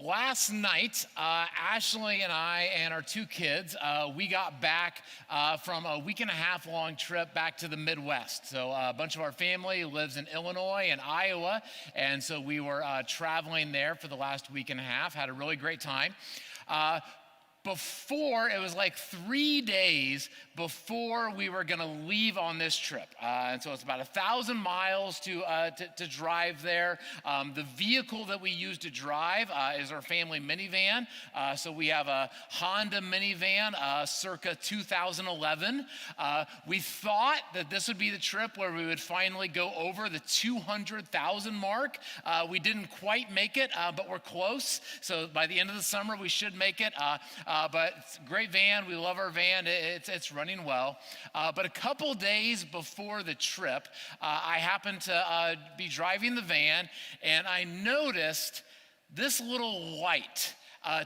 last night, Ashley and I and our two kids, we got back from a week and a half long trip back to the Midwest. So a bunch of our family lives in Illinois and Iowa, and so we were traveling there for the last week and a half, had a really great time. Before, it was like 3 days before we were going to leave on this trip. And so it's about 1,000 miles to drive there. The vehicle that we use to drive is our family minivan. So we have a Honda minivan, circa 2011. We thought that this would be the trip where we would finally go over the 200,000 mark. We didn't quite make it, but we're close. So by the end of the summer, we should make it. But it's a great van. We love our van. It's running well. But a couple days before the trip, I happened to be driving the van, and I noticed this little light,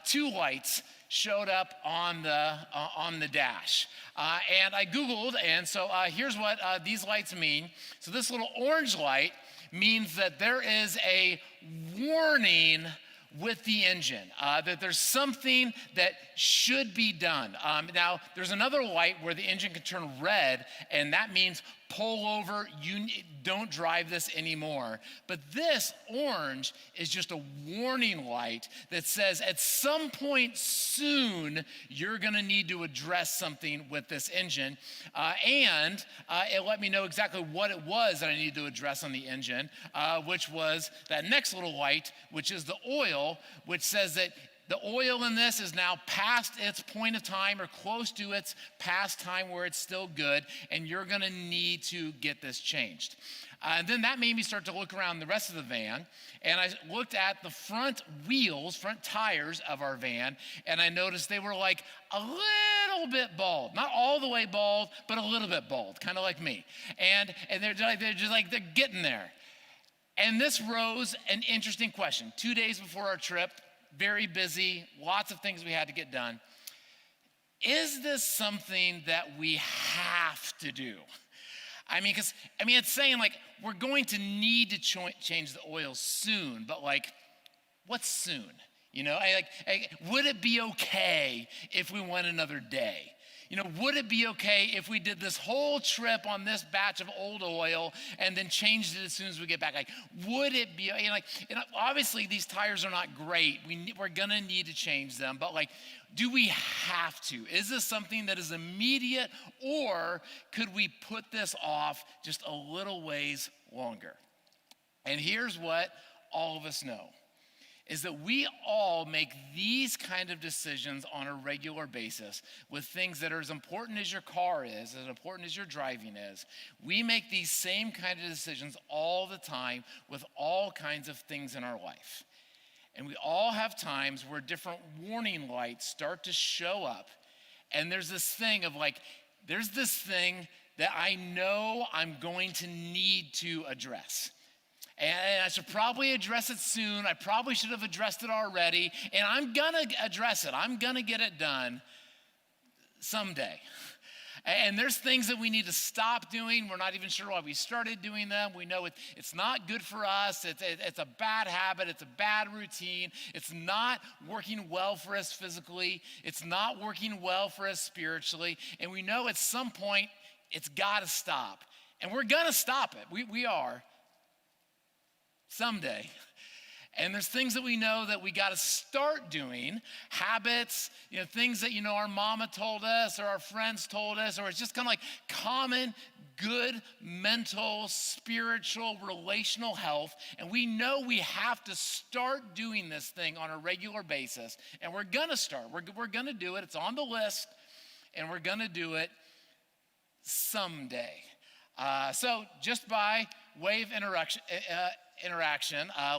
two lights, showed up on the dash. And I Googled, and so here's what these lights mean. So this little orange light means that there is a warning with the engine, that there's something that should be done. Now, there's another light where the engine can turn red, and that means pull over, you don't drive this anymore. But this orange is just a warning light that says at some point soon, you're gonna need to address something with this engine. And it let me know exactly what it was that I needed to address on the engine, which was that next little light, which is the oil, which says that the oil in this is now past its point of time or close to its past time where it's still good, and you're gonna need to get this changed. And then that made me start to look around the rest of the van, and I looked at the front wheels, front tires of our van, and I noticed they were like a little bit bald. Not all the way bald, but a little bit bald, kind of like me. And they're getting there. And this rose an interesting question. 2 days before our trip, very busy, lots of things we had to get done. Is this something that we have to do? It's saying like we're going to need to change the oil soon, but like, what's soon? Would it be okay if we went another day? Would it be okay if we did this whole trip on this batch of old oil and then changed it as soon as we get back? Like, would it be, obviously these tires are not great. We're gonna need to change them, but like, do we have to? Is this something that is immediate, or could we put this off just a little ways longer? And here's what all of us know, is that we all make these kind of decisions on a regular basis with things that are as important as your car is, as important as your driving is. We make these same kind of decisions all the time with all kinds of things in our life. And we all have times where different warning lights start to show up. And there's this thing of like, there's this thing that I know I'm going to need to address. And I should probably address it soon. I probably should have addressed it already. And I'm gonna address it. I'm gonna get it done someday. And there's things that we need to stop doing. We're not even sure why we started doing them. We know it's not good for us. It's a bad habit. It's a bad routine. It's not working well for us physically. It's not working well for us spiritually. And we know at some point it's gotta stop. And we're gonna stop it. We are. Someday. And there's things that we know that we got to start doing, habits, things that, our mama told us or our friends told us, or it's just kind of like common, good, mental, spiritual, relational health. And we know we have to start doing this thing on a regular basis. And we're going to start. We're going to do it. It's on the list. And we're going to do it someday. So just by way of interaction,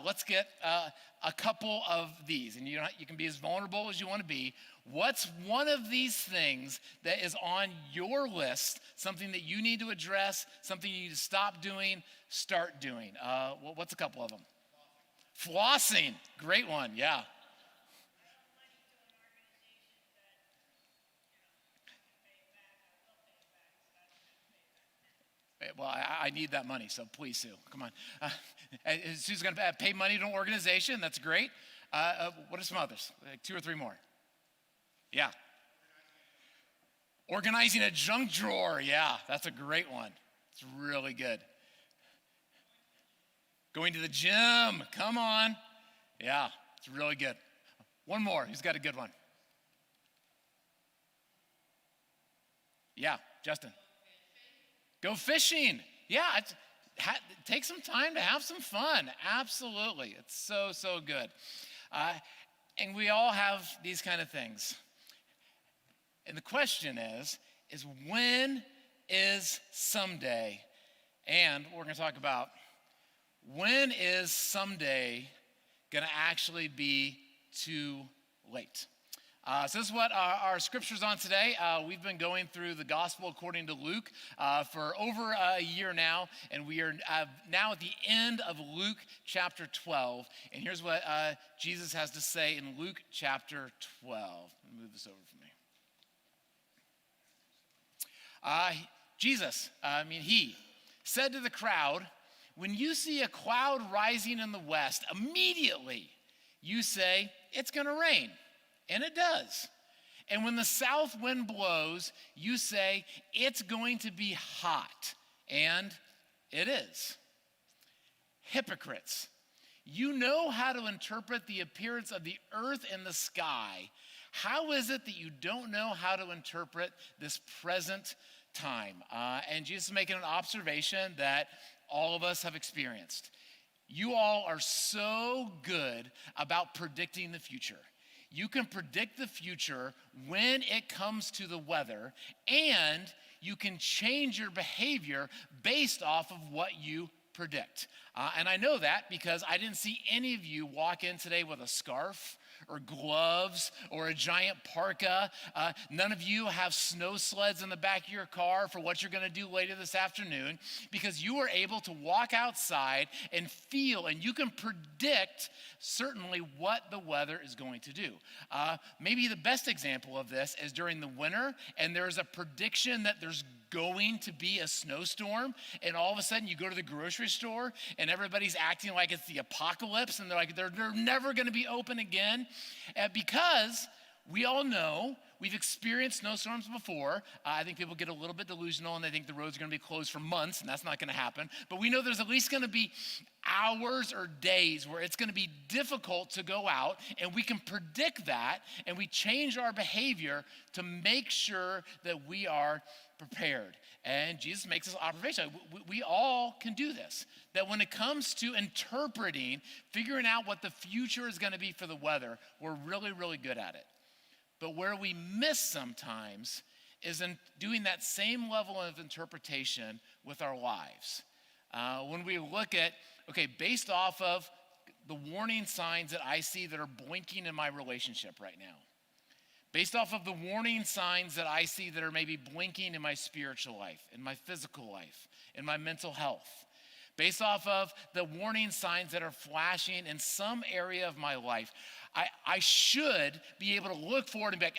let's get a couple of these, and you can be as vulnerable as you want to be. What's one of these things that is on your list, something that you need to address, something you need to stop doing, start doing? What's a couple of them? Flossing, great one, yeah. Well, I need that money, so please, Sue, come on. Sue's going to pay money to an organization. That's great. What are some others? Like 2 or 3 more. Yeah. Organizing a junk drawer. Yeah, that's a great one. It's really good. Going to the gym. Come on. Yeah, it's really good. One more. Who's got a good one? Yeah, Justin. Go fishing. Yeah, take some time to have some fun. Absolutely. It's so, so good. And we all have these kind of things. And the question is when is someday? And we're going to talk about when is someday going to actually be too late? So this is what our scripture's on today. We've been going through the gospel according to Luke for over a year now, and we are now at the end of Luke chapter 12. And here's what Jesus has to say in Luke chapter 12. Let me move this over for me. He said to the crowd, when you see a cloud rising in the west, immediately you say, it's going to rain. And it does. And when the south wind blows, you say, it's going to be hot. And it is. Hypocrites, you know how to interpret the appearance of the earth and the sky. How is it that you don't know how to interpret this present time? And Jesus is making an observation that all of us have experienced. You all are so good about predicting the future. You can predict the future when it comes to the weather, and you can change your behavior based off of what you predict. And I know that because I didn't see any of you walk in today with a scarf or gloves or a giant parka. None of you have snow sleds in the back of your car for what you're going to do later this afternoon, because you are able to walk outside and feel, and you can predict certainly what the weather is going to do. Maybe the best example of this is during the winter, and there's a prediction that there's going to be a snowstorm, and all of a sudden you go to the grocery store and everybody's acting like it's the apocalypse, and they're like they're never going to be open again, because we all know we've experienced snowstorms before. I think people get a little bit delusional and they think the roads are going to be closed for months, and that's not going to happen. But we know there's at least going to be hours or days where it's going to be difficult to go out, and we can predict that, and we change our behavior to make sure that we are prepared. And Jesus makes this observation. We all can do this. That when it comes to interpreting, figuring out what the future is going to be for the weather, we're really, really good at it. But where we miss sometimes is in doing that same level of interpretation with our lives. When we look at, based off of the warning signs that I see that are blinking in my relationship right now, based off of the warning signs that I see that are maybe blinking in my spiritual life, in my physical life, in my mental health, based off of the warning signs that are flashing in some area of my life, I should be able to look forward and be like,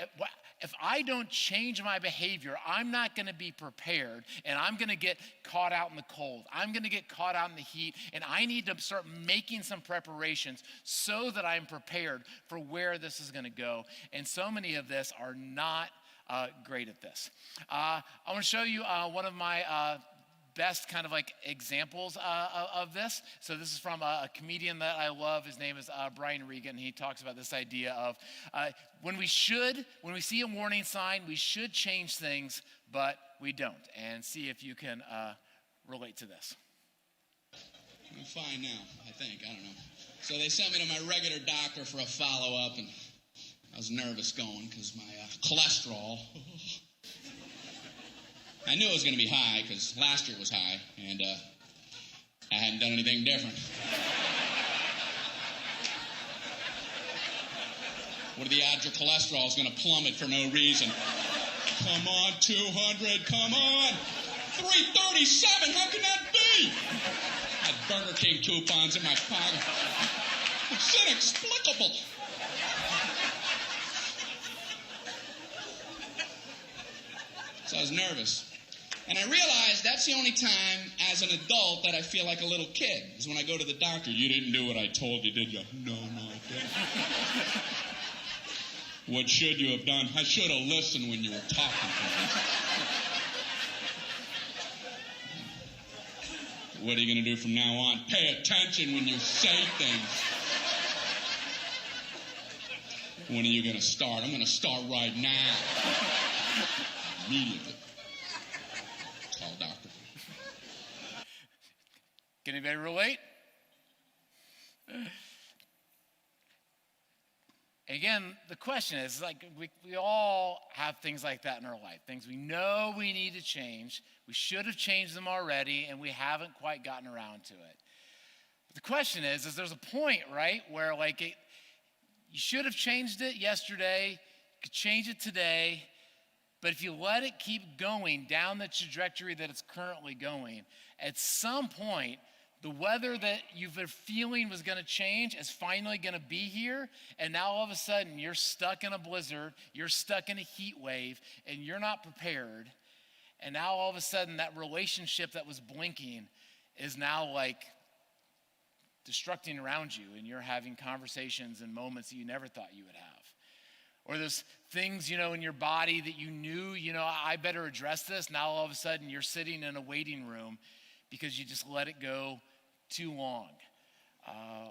if I don't change my behavior, I'm not going to be prepared, and I'm going to get caught out in the cold. I'm going to get caught out in the heat, and I need to start making some preparations so that I'm prepared for where this is going to go. And so many of us are not great at this. I want to show you one of my best kind of like examples of this. So this is from a comedian that I love. His name is Brian Regan. He talks about this idea of when we see a warning sign, we should change things, but we don't. And see if you can relate to this. I'm fine now, I think. I don't know. So they sent me to my regular doctor for a follow-up, and I was nervous going because my cholesterol... I knew it was going to be high because last year was high, and I hadn't done anything different. What are the odds your cholesterol is going to plummet for no reason? Come on, 200, come on. 337, how can that be? I had Burger King coupons in my pocket. It's inexplicable. So I was nervous. And I realized that's the only time as an adult that I feel like a little kid, is when I go to the doctor. You didn't do what I told you, did you? No, I didn't. What should you have done? I should have listened when you were talking to me. What are you going to do from now on? Pay attention when you say things. When are you going to start? I'm going to start right now. Immediately. Call doctor. Can anybody relate? Again, the question is, like, we all have things like that in our life, things we know we need to change. We should have changed them already, and we haven't quite gotten around to it. But the question is there's a point, right, where, like, you should have changed it yesterday, you could change it today, but if you let it keep going down the trajectory that it's currently going, at some point, the weather that you've been feeling was going to change is finally going to be here, and now all of a sudden you're stuck in a blizzard, you're stuck in a heat wave, and you're not prepared. And now all of a sudden that relationship that was blinking is now like destructing around you, and you're having conversations and moments that you never thought you would have. Or there's things, in your body that you knew, I better address this. Now all of a sudden you're sitting in a waiting room because you just let it go too long.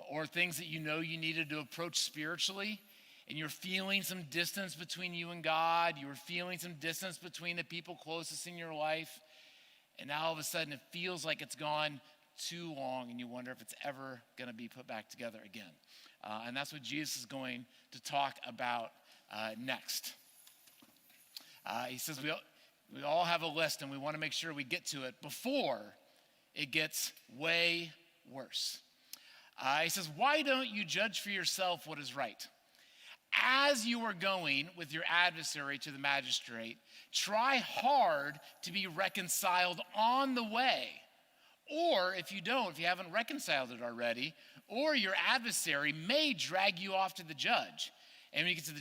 Or things that you needed to approach spiritually, and you're feeling some distance between you and God. You were feeling some distance between the people closest in your life. And now all of a sudden it feels like it's gone too long, and you wonder if it's ever going to be put back together again. And that's what Jesus is going to talk about next. He says we all have a list, and we want to make sure we get to it before it gets way worse. He says, why don't you judge for yourself what is right? As you are going with your adversary to the magistrate, try hard to be reconciled on the way. Or if you haven't reconciled it already, or your adversary may drag you off to the judge. And when you get to the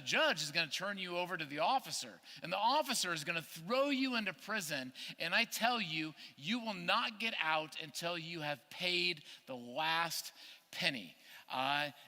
judge is going to turn you over to the officer. And the officer is going to throw you into prison. And I tell you, you will not get out until you have paid the last penny.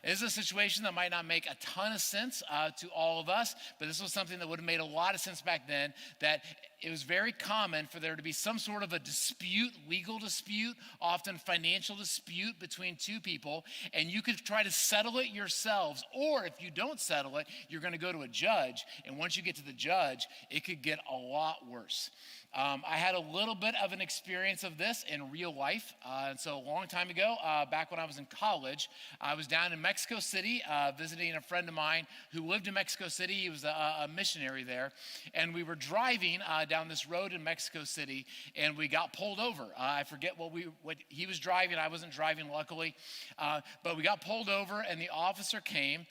This is a situation that might not make a ton of sense to all of us, but this was something that would have made a lot of sense back then, that it was very common for there to be some sort of a dispute, legal dispute, often financial dispute between two people, and you could try to settle it yourselves, or if you don't settle it, you're going to go to a judge, and once you get to the judge, it could get a lot worse. I had a little bit of an experience of this in real life. And so a long time ago, back when I was in college, I was down in Mexico City visiting a friend of mine who lived in Mexico City. He was a missionary there. And we were driving down this road in Mexico City, and we got pulled over. I forget what he was driving. I wasn't driving, luckily. But we got pulled over, and the officer came,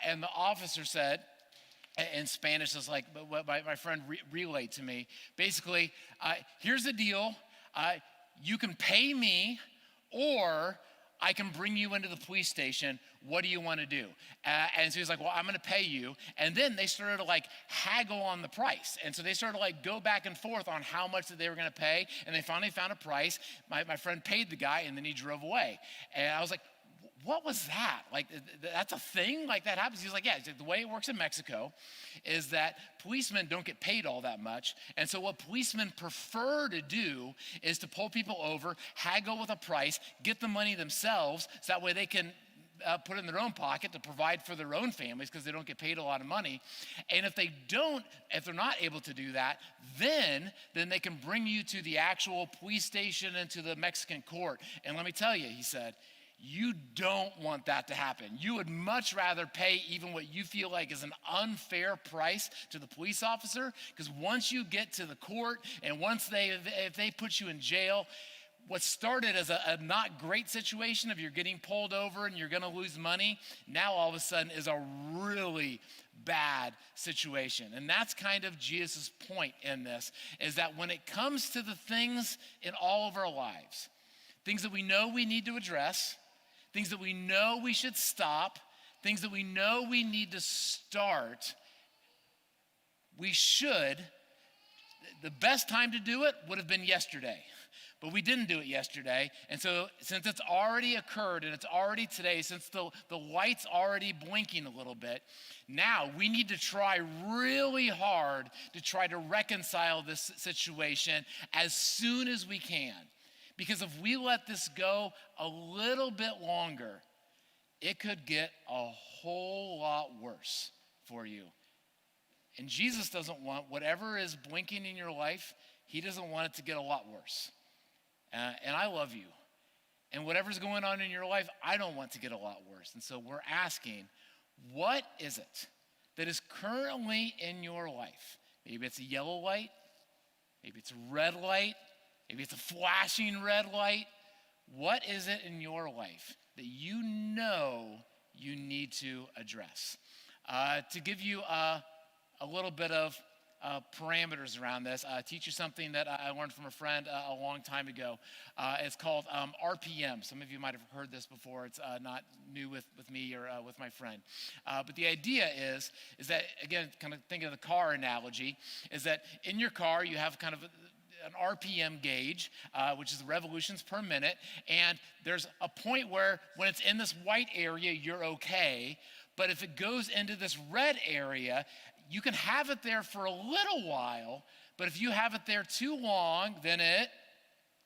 and the officer said, in Spanish, is like what my friend relayed to me. Basically, here's the deal. You can pay me, or I can bring you into the police station. What do you want to do? And so he's like, well, I'm going to pay you. And then they started to like haggle on the price. And so they started to like go back and forth on how much that they were going to pay. And they finally found a price. My friend paid the guy, and then he drove away. And I was like, what was that? Like, that's a thing? Like, that happens? He's like, yeah, the way it works in Mexico is that policemen don't get paid all that much. And so what policemen prefer to do is to pull people over, haggle with a price, get the money themselves, so that way they can put it in their own pocket to provide for their own families, because they don't get paid a lot of money. And if they're not able to do that, then they can bring you to the actual police station and to the Mexican court. And let me tell you, he said, you don't want that to happen. You would much rather pay even what you feel like is an unfair price to the police officer, because once you get to the court and if they put you in jail, what started as a not great situation of you're getting pulled over and you're going to lose money, now all of a sudden is a really bad situation. And that's kind of Jesus' point in this, is that when it comes to the things in all of our lives, things that we know we need to address, things that we know we should stop, things that we know we need to start, we should The best time to do it would have been yesterday, but we didn't do it yesterday. And so since it's already occurred and it's already today, since the light's already blinking a little bit, now we need to try really hard to try to reconcile this situation as soon as we can. Because if we let this go a little bit longer, it could get a whole lot worse for you. And Jesus doesn't want whatever is blinking in your life, he doesn't want it to get a lot worse. And I love you. And whatever's going on in your life, I don't want to get a lot worse. And so we're asking, what is it that is currently in your life? Maybe it's a yellow light. Maybe it's a red light. Maybe it's a flashing red light. What is it in your life that you know you need to address? To give you a little bit of parameters around this, teach you something that I learned from a friend a long time ago. It's called RPM. Some of you might have heard this before. It's not new with me or with my friend. But the idea is that, again, kind of thinking of the car analogy, is that in your car you have kind of an RPM gauge, which is revolutions per minute, and there's a point where when it's in this white area, you're okay, but if it goes into this red area, you can have it there for a little while, but if you have it there too long, then it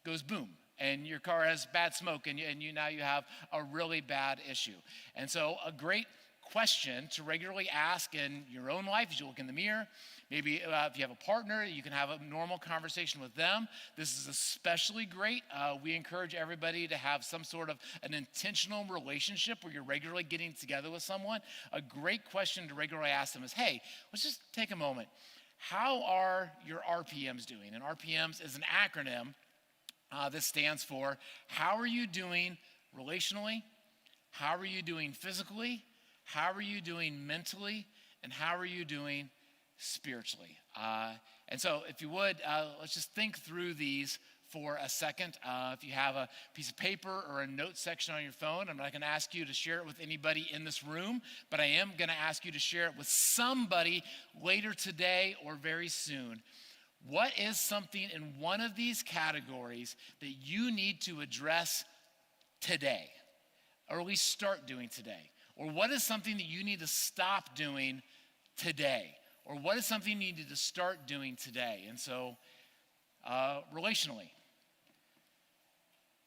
goes boom, and your car has bad smoke, and now you have a really bad issue. And so a great question to regularly ask in your own life as you look in the mirror. Maybe if you have a partner, you can have a normal conversation with them. This is especially great. We encourage everybody to have some sort of an intentional relationship where you're regularly getting together with someone. A great question to regularly ask them is, hey, let's just take a moment. How are your RPMs doing? And RPMs is an acronym that stands for how are you doing relationally? How are you doing physically? How are you doing mentally? And how are you doing spiritually? And so if you would, let's just think through these for a second. If you have a piece of paper or a note section on your phone, I'm not going to ask you to share it with anybody in this room, but I am going to ask you to share it with somebody later today or very soon. What is something in one of these categories that you need to address today, or at least start doing today? Or what is something that you need to stop doing today? Or what is something you need to start doing today? And so, relationally,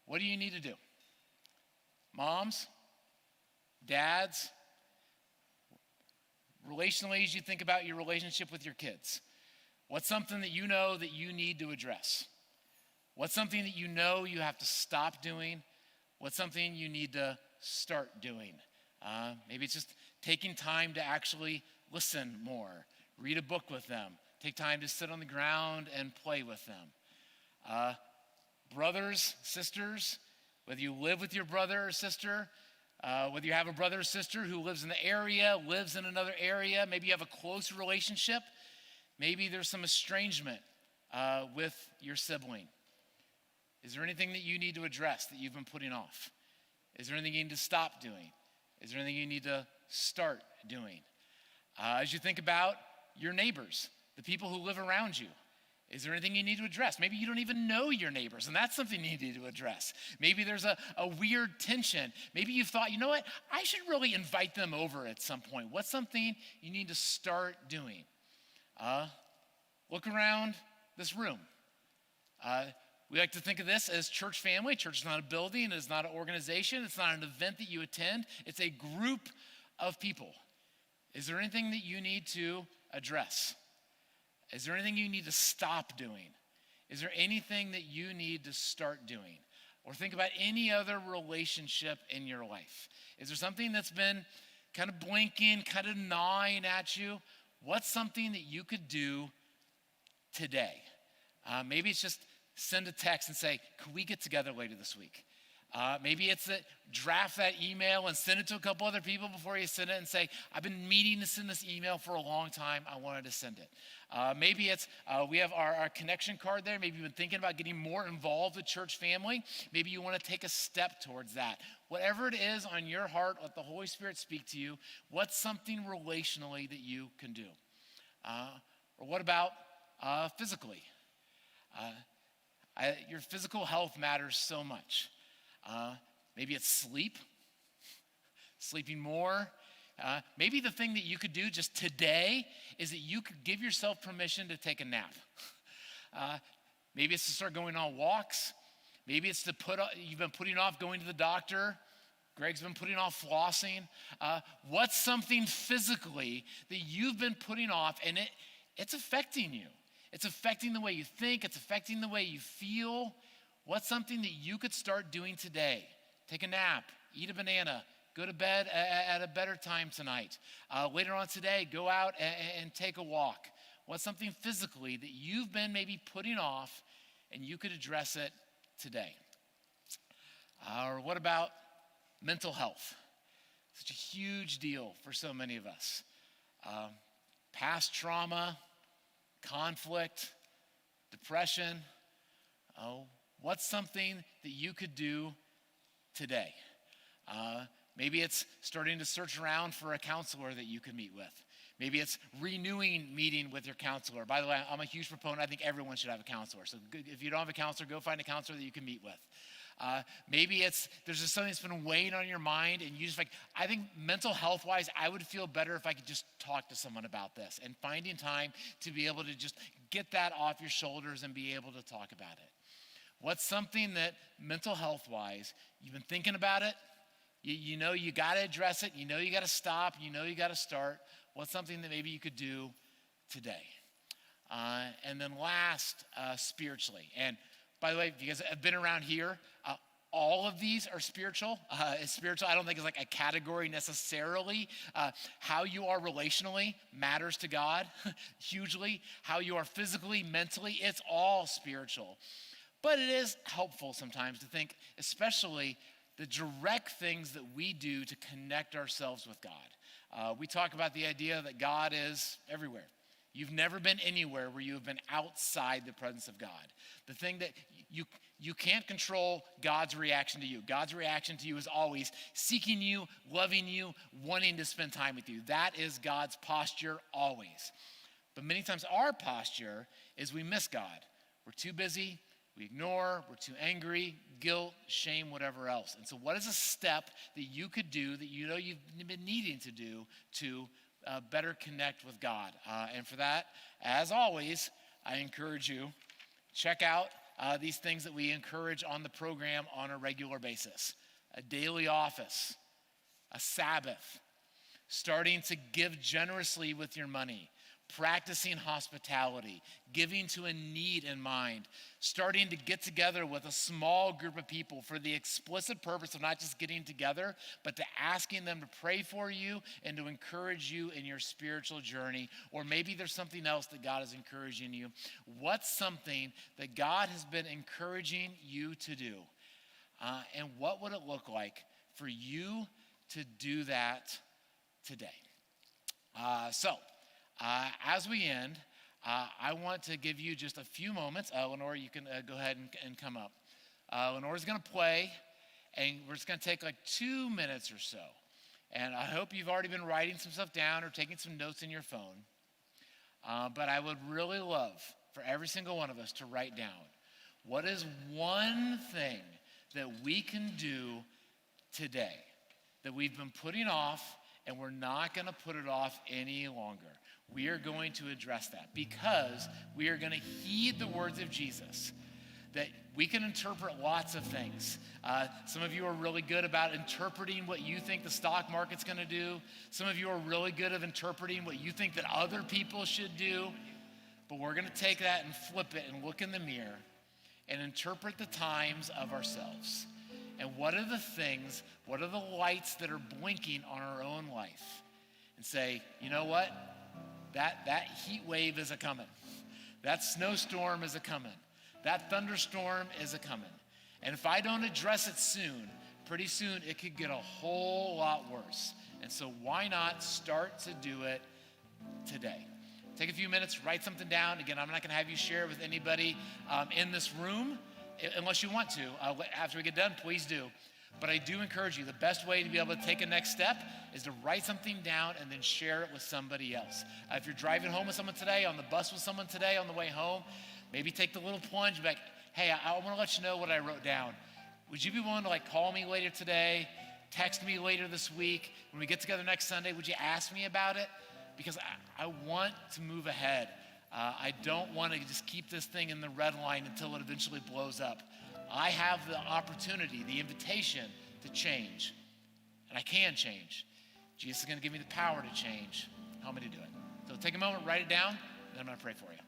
what do you need to do? Moms, dads, relationally, as you think about your relationship with your kids, what's something that you know that you need to address? What's something that you know you have to stop doing? What's something you need to start doing? Maybe it's just taking time to actually listen more, read a book with them, take time to sit on the ground and play with them. Brothers, sisters, whether you live with your brother or sister, whether you have a brother or sister who lives in the area, lives in another area, maybe you have a close relationship, maybe there's some estrangement with your sibling. Is there anything that you need to address that you've been putting off? Is there anything you need to stop doing? Is there anything you need to start doing? As you think about your neighbors, the people who live around you, is there anything you need to address? Maybe you don't even know your neighbors, and that's something you need to address. Maybe there's a weird tension. Maybe you've thought, you know what, I should really invite them over at some point. What's something you need to start doing? Look around this room. We like to think of this as church family. Church is not a building. It's not an organization. It's not an event that you attend. It's a group of people. Is there anything that you need to address? Is there anything you need to stop doing? Is there anything that you need to start doing? Or think about any other relationship in your life. Is there something that's been kind of blinking, kind of gnawing at you? What's something that you could do today? Maybe it's just send a text and say, could we get together later this week? Maybe it's draft that email and send it to a couple other people before you send it and say, I've been meaning to send this email for a long time. I wanted to send it. Maybe it's, we have our connection card there. Maybe you've been thinking about getting more involved with church family. Maybe you want to take a step towards that. Whatever it is on your heart, let the Holy Spirit speak to you. What's something relationally that you can do? Or what about physically. Your physical health matters so much. Maybe it's sleeping more. Maybe the thing that you could do just today is that you could give yourself permission to take a nap. Maybe it's to start going on walks. Maybe it's you've been putting off going to the doctor. Greg's been putting off flossing. What's something physically that you've been putting off and it's affecting you? It's affecting the way you think. It's affecting the way you feel. What's something that you could start doing today? Take a nap, eat a banana, go to bed at a better time tonight. Later on today, go out and take a walk. What's something physically that you've been maybe putting off and you could address it today? Or what about mental health? Such a huge deal for so many of us. Past trauma, conflict, depression. What's something that you could do today? Maybe it's starting to search around for a counselor that you can meet with. Maybe it's renewing meeting with your counselor. By the way, I'm a huge proponent. I think everyone should have a counselor. So if you don't have a counselor, go find a counselor that you can meet with. Maybe there's just something that's been weighing on your mind and you just I think mental health wise, I would feel better if I could just talk to someone about this, and finding time to be able to just get that off your shoulders and be able to talk about it. What's something that mental health wise, you've been thinking about it, you know you got to address it, you know you got to stop, you know you got to start. What's something that maybe you could do today? And then last, spiritually. And by the way, if you guys have been around here, all of these are spiritual. Spiritual, I don't think it's like a category necessarily. How you are relationally matters to God hugely. How you are physically, mentally, it's all spiritual. But it is helpful sometimes to think, especially the direct things that we do to connect ourselves with God. We talk about the idea that God is everywhere. You've never been anywhere where you have been outside the presence of God. The thing that you can't control God's reaction to you. God's reaction to you is always seeking you, loving you, wanting to spend time with you. That is God's posture always. But many times our posture is we miss God. We're too busy, we ignore, we're too angry, guilt, shame, whatever else. And so what is a step that you could do that you know you've been needing to do to better connect with God? And for that, as always, I encourage you, check out these things that we encourage on the program on a regular basis. A daily office, a Sabbath, starting to give generously with your money, practicing hospitality, giving to a need in mind, starting to get together with a small group of people for the explicit purpose of not just getting together, but to asking them to pray for you and to encourage you in your spiritual journey. Or maybe there's something else that God is encouraging you. What's something that God has been encouraging you to do? And what would it look like for you to do that today? As we end, I want to give you just a few moments. Lenore, you can go ahead and come up. Lenore's going to play, and we're just going to take like 2 minutes or so. And I hope you've already been writing some stuff down or taking some notes in your phone. But I would really love for every single one of us to write down, what is one thing that we can do today that we've been putting off, and we're not going to put it off any longer. We are going to address that because we are going to heed the words of Jesus, that we can interpret lots of things. Some of you are really good about interpreting what you think the stock market's going to do. Some of you are really good at interpreting what you think that other people should do. But we're going to take that and flip it and look in the mirror and interpret the times of ourselves. And what are the things, what are the lights that are blinking on our own life? And say, you know what? That heat wave is a-coming. That snowstorm is a-coming. That thunderstorm is a-coming. And if I don't address it soon, pretty soon it could get a whole lot worse. And so why not start to do it today? Take a few minutes, write something down. Again, I'm not going to have you share it with anybody in this room unless you want to. After we get done, please do. But I do encourage you, the best way to be able to take a next step is to write something down and then share it with somebody else. If you're driving home with someone today, on the bus with someone today, on the way home, maybe take the little plunge back. Hey, I want to let you know what I wrote down. Would you be willing to call me later today, text me later this week? When we get together next Sunday, would you ask me about it? Because I want to move ahead. I don't want to just keep this thing in the red line until it eventually blows up. I have the opportunity, the invitation to change. And I can change. Jesus is going to give me the power to change. Help me to do it. So take a moment, write it down, and then I'm going to pray for you.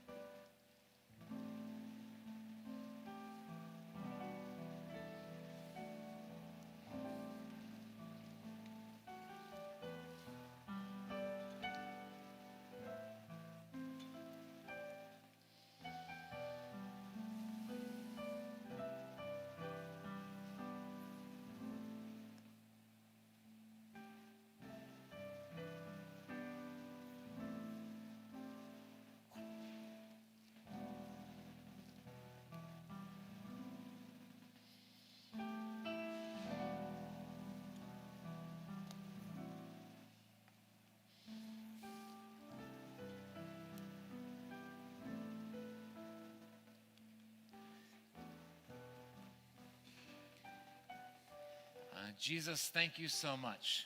Jesus, thank you so much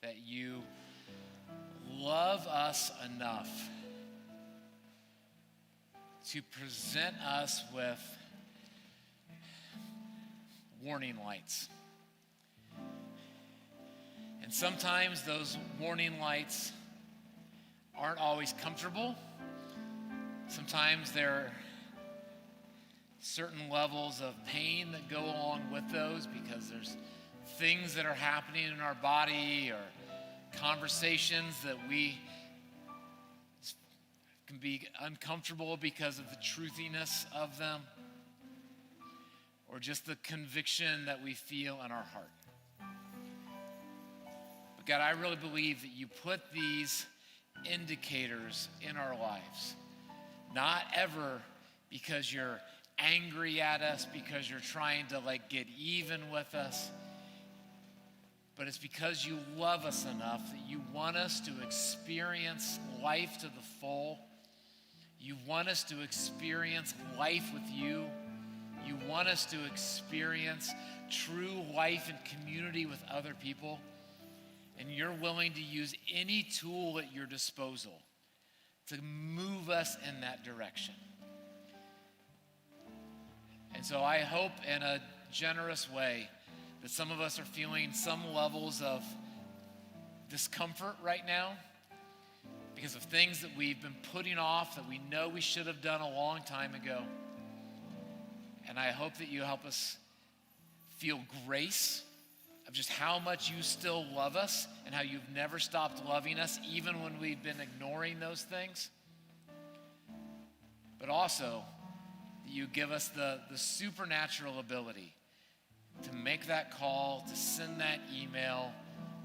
that you love us enough to present us with warning lights. And sometimes those warning lights aren't always comfortable. Sometimes there are certain levels of pain that go along with those because there's things that are happening in our body or conversations that we can be uncomfortable because of the truthiness of them, or just the conviction that we feel in our heart. But God, I really believe that you put these indicators in our lives, not ever because you're angry at us, because you're trying to get even with us, but it's because you love us enough that you want us to experience life to the full. You want us to experience life with you. You want us to experience true life and community with other people. And you're willing to use any tool at your disposal to move us in that direction. And so I hope in a generous way that some of us are feeling some levels of discomfort right now because of things that we've been putting off that we know we should have done a long time ago. And I hope that you help us feel grace of just how much you still love us and how you've never stopped loving us even when we've been ignoring those things. But also that you give us the supernatural ability to make that call, to send that email,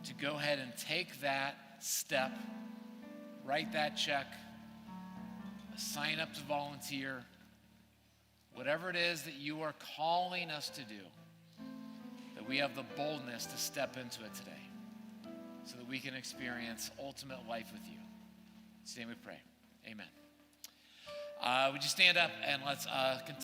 to go ahead and take that step, write that check, sign up to volunteer, whatever it is that you are calling us to do, that we have the boldness to step into it today so that we can experience ultimate life with you. In His name we pray. Amen. Would you stand up and let's continue.